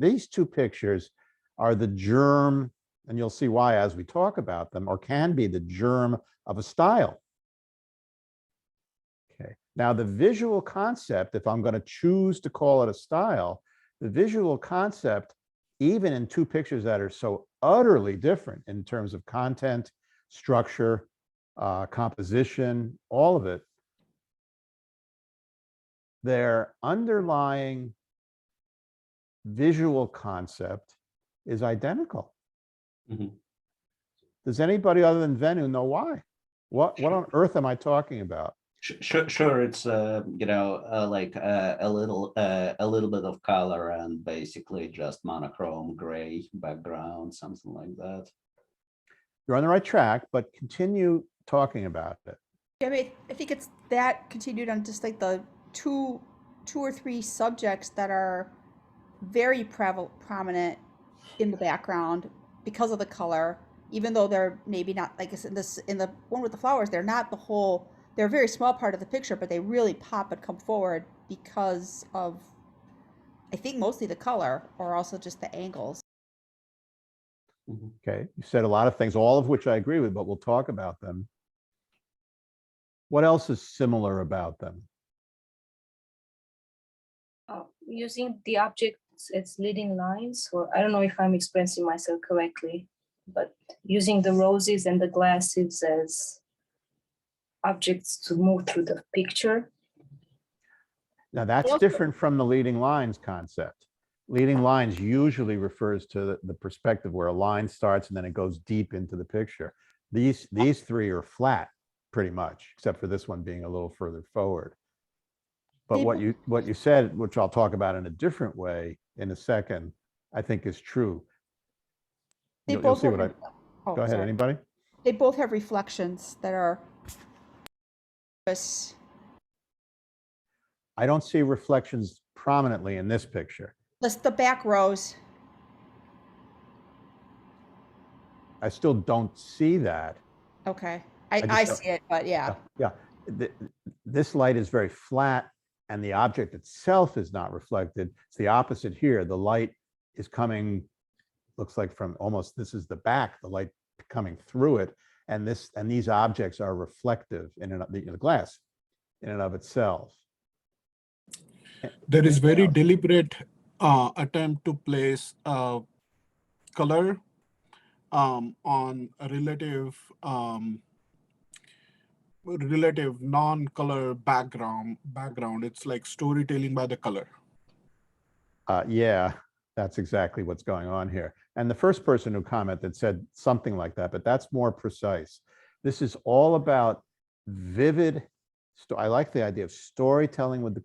these two pictures are the germ, and you'll see why as we talk about them, or can be the germ of a style. Okay. Now the visual concept, if I'm going to choose to call it a style, the visual concept, even in two pictures that are so utterly different in terms of content, structure, composition, all of it, their underlying visual concept is identical. Mhm. Does anybody other than Venu know why? What on earth am I talking about? Sure. It's like a little bit of color and basically just monochrome gray background, something like that. You're on the right track, but continue talking about it. I mean, I think it's that continued on just like the two or three subjects that are very prominent in the background because of the color, even though they're maybe not, like in the one with the flowers, they're not the whole, they're a very small part of the picture, but they really pop and come forward because of, I think, mostly the color or also just the angles. Okay, you said a lot of things, all of which I agree with, but we'll talk about them. What else is similar about them? Using the objects as leading lines, or I don't know if I'm expressing myself correctly, but using the roses and the glasses as objects to move through the picture. Now that's different from the leading lines concept. Leading lines usually refers to the perspective where a line starts and then it goes deep into the picture. These three are flat pretty much, except for this one being a little further forward. But what you said, which I'll talk about in a different way in a second, I think is true. You'll see what go ahead, anybody? They both have reflections that are. I don't see reflections prominently in this picture. The back rows. I still don't see that. Okay, I see it, but yeah. Yeah, this light is very flat and the object itself is not reflected. It's the opposite here. The light is coming, looks like from almost, this is the back, the light coming through it. And these objects are reflective in the glass in and of itself. There is very deliberate attempt to place color on a relative non-color background. It's like storytelling by the color. Yeah, that's exactly what's going on here. And the first person who commented said something like that, but that's more precise. This is all about vivid. I like the idea of storytelling with the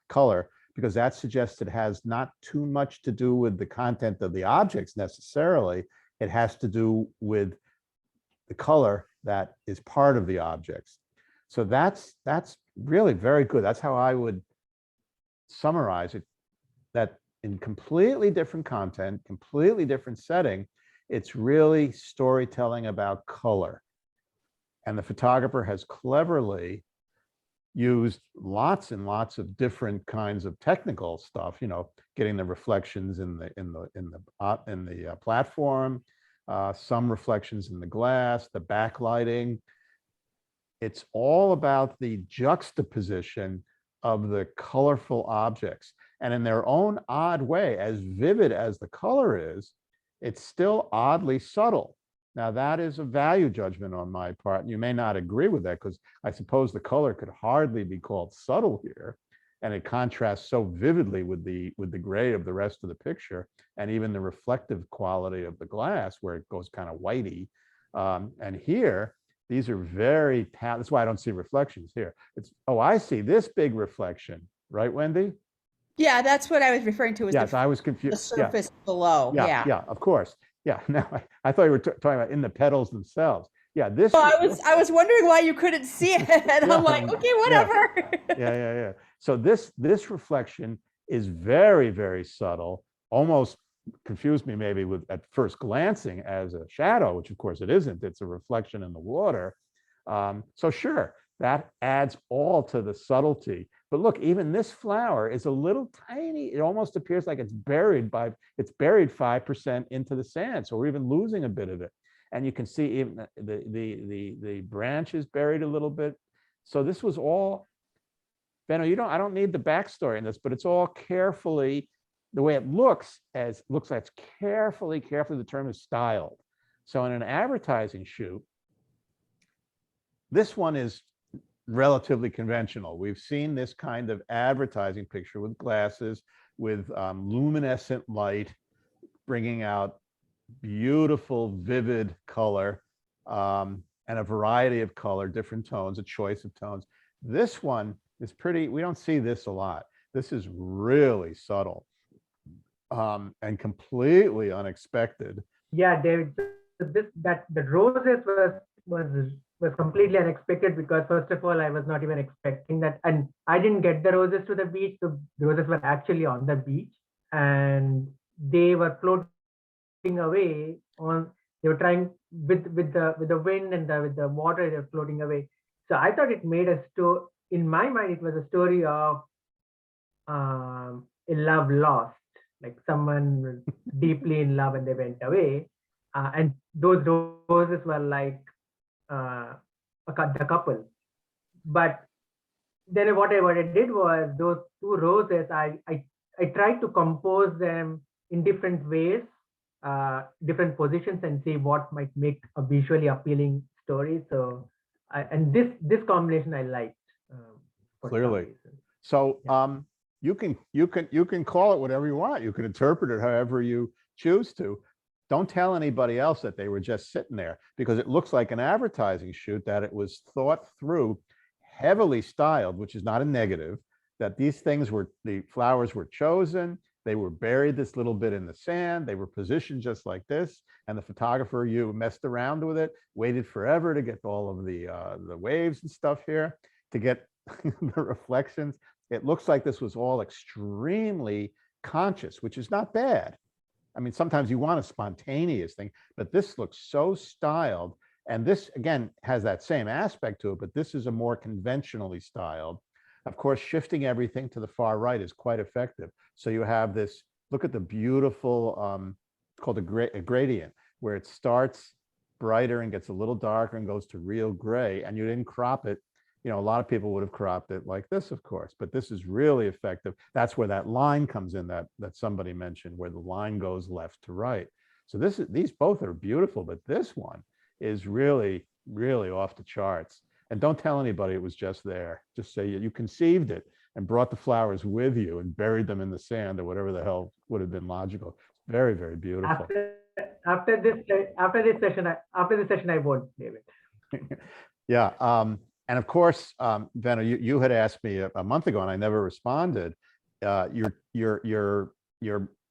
color, because that suggests it has not too much to do with the content of the objects necessarily. It has to do with the color that is part of the objects. So that's really very good. That's how I would summarize it, that in completely different content, completely different setting, it's really storytelling about color. And the photographer has cleverly used lots and lots of different kinds of technical stuff, getting the reflections in the platform, some reflections in the glass, the backlighting. It's all about the juxtaposition of the colorful objects. And in their own odd way, as vivid as the color is, it's still oddly subtle. Now, that is a value judgment on my part. And you may not agree with that, because I suppose the color could hardly be called subtle here. And it contrasts so vividly with the gray of the rest of the picture, and even the reflective quality of the glass where it goes kind of whitey. And here, these are very, that's why I don't see reflections here. Oh, I see this big reflection, right, Wendy? Yeah, that's what I was referring to. Yes, I was confused. The surface below. Yeah, of course. Yeah, no, I thought you were talking about in the petals themselves. Yeah, this. Well, I was wondering why you couldn't see it, and I'm like, okay, whatever. Yeah. So this reflection is very, very subtle, almost confused me maybe with at first glancing as a shadow, which of course it isn't. It's a reflection in the water. So sure, that adds all to the subtlety. But look, even this flower is a little tiny. It almost appears like it's buried 5% into the sand. So we're even losing a bit of it. And you can see even the branch is buried a little bit. So this was all, Benno, I don't need the backstory in this, but it's all carefully, the way it looks like it's carefully, the term is styled. So in an advertising shoot, this one is relatively conventional. We've seen this kind of advertising picture with glasses, with luminescent light, bringing out beautiful, vivid color, and a variety of color, different tones, a choice of tones. This one is pretty, we don't see this a lot. This is really subtle and completely unexpected. Yeah, David, the roses was completely unexpected, because first of all, I was not even expecting that, and I didn't get the roses to the beach. The roses were actually on the beach, and they were floating away on. They were trying with the wind and with the water. They were floating away. So I thought it made a story. In my mind, it was a story of a love lost, like someone was deeply in love and they went away, and those roses were like the couple. But then what I did was, those two roses, I tried to compose them in different ways, different positions, and see what might make a visually appealing story. So and this combination I liked, for some Clearly. reason. So Yeah. you can call it whatever you want. You can interpret it however you choose to. Don't tell anybody else that they were just sitting there, because it looks like an advertising shoot, that it was thought through, heavily styled, which is not a negative, that these things were, the flowers were chosen, they were buried this little bit in the sand, they were positioned just like this, and the photographer, you messed around with it, waited forever to get all of the waves and stuff here, to get the reflections. It looks like this was all extremely conscious, which is not bad. I mean, sometimes you want a spontaneous thing, but this looks so styled. And this, again, has that same aspect to it, but this is a more conventionally styled. Of course, shifting everything to the far right is quite effective. So you have this, look at the beautiful, it's called a gradient, where it starts brighter and gets a little darker and goes to real gray, and you didn't crop it. You know, a lot of people would have cropped it like this, of course, but this is really effective. That's where that line comes in that somebody mentioned, where the line goes left to right. So these both are beautiful, but this one is really, really off the charts. And don't tell anybody it was just there. Just say you conceived it and brought the flowers with you and buried them in the sand, or whatever the hell would have been logical. Very, very beautiful. After this session, I won't, David. Yeah. And of course, Benno, you had asked me a month ago, and I never responded. You're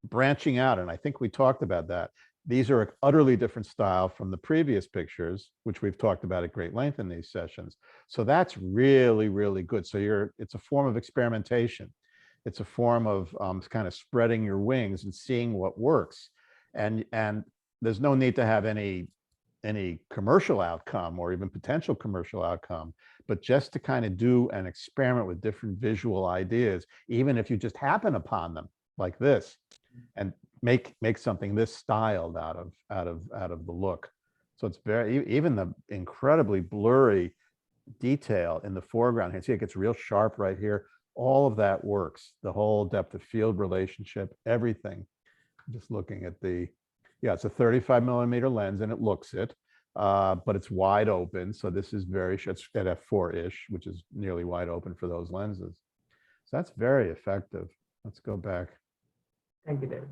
branching out, and I think we talked about that. These are an utterly different style from the previous pictures, which we've talked about at great length in these sessions. So that's really, really good. So it's a form of experimentation. It's a form of kind of spreading your wings and seeing what works. And there's no need to have any commercial outcome or even potential commercial outcome, but just to kind of do an experiment with different visual ideas, even if you just happen upon them like this, and make something this styled out of the look. So it's very, even the incredibly blurry detail in the foreground here, see it gets real sharp right here. All of that works, the whole depth of field relationship, everything. Just looking at yeah, it's a 35mm lens, and it looks it, but it's wide open. So this is it's at f4-ish, which is nearly wide open for those lenses. So that's very effective. Let's go back. Thank you, David.